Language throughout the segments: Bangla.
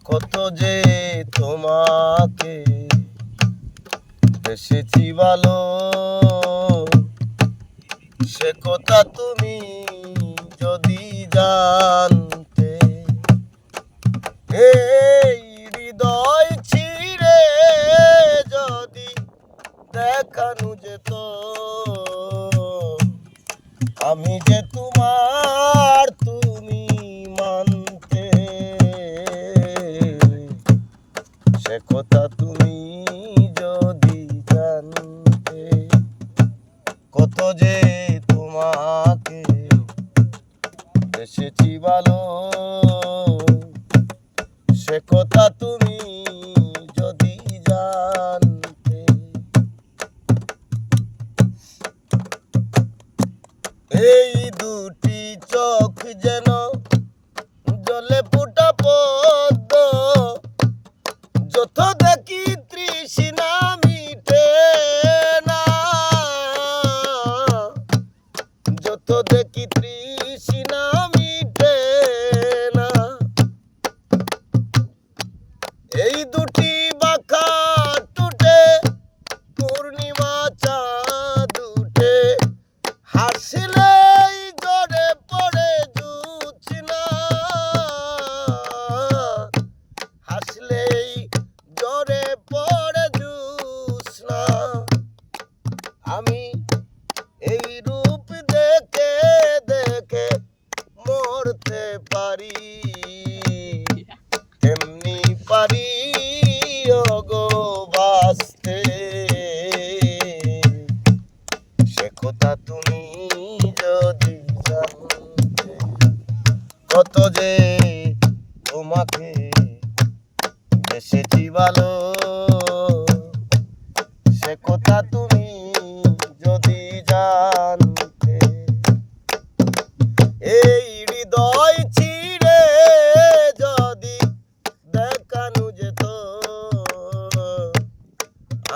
কত যে তোমাকে বেসেছি ভালো, সে কথা তুমি যদি জানতে। এই হৃদয় ছিঁড়ে যদি দেখানো যেত, আমি যে তোমার তুমি মানতে। সে কথা তুমি যদি জানতে, কত যে তোমাকে বেসেছি ভালো, সে কথা তুমি যদি জানতে। এই দুটি চোখ যেন জলে ফুটা পদ্ম, যত দেখি তৃষ্ণা মিটে না, যত দেখি তৃষ্ণা মিটে না। এই দুটি বাঁকা টুটে পূর্ণিমা চাঁদ উঠে, হাসলেই জোরে পড়ে জোছনা, হাসলেই জোরে পড়ে জোছনা। আমি এই রূপ দেখে দেখে মরতে পারি, কেমনি পারি ওগো বাঁচতে। সে কথা তুমি যদি জানতে, কত যে তোমাকে বেসেছি ভালো, সে কথা তুমি যদি জানতে। এই হৃদয় ছিঁড়ে যদি দেখানো যেত,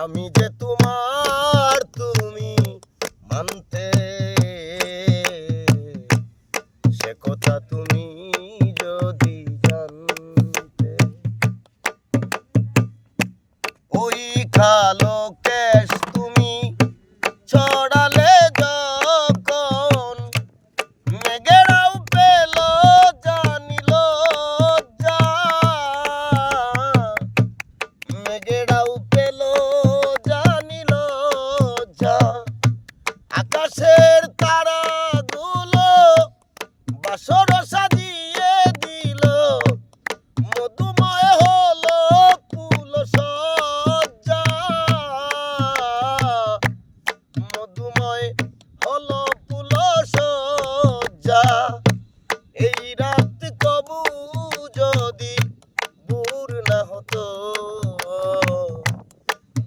আমি যে তোমার তুমি মানতে। সে কথা তুমি যদি জানতে। ওই কালো কেশ তুমি ছড়ালে যখন, মেঘেরাও পেল জানিল যা, মেঘেরাও পেল জানিল যা। আকাশের তারাগুলো বাসর সাজিয়ে দিল, মধুময় হলো ফুল সজ্জা, মধুময় হলো ফুল সজ্জা। এই রাত কবু যদি দূর না হতো,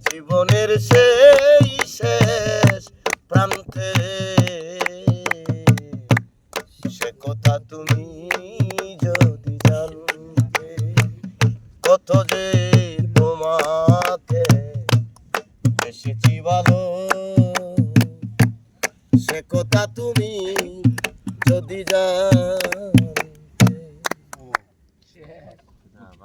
জীবনের সেই শেষ প্রান্তে। সে কথা তুমি যদি জানতে, কত যে তোমাকে বেসেছি ভালো,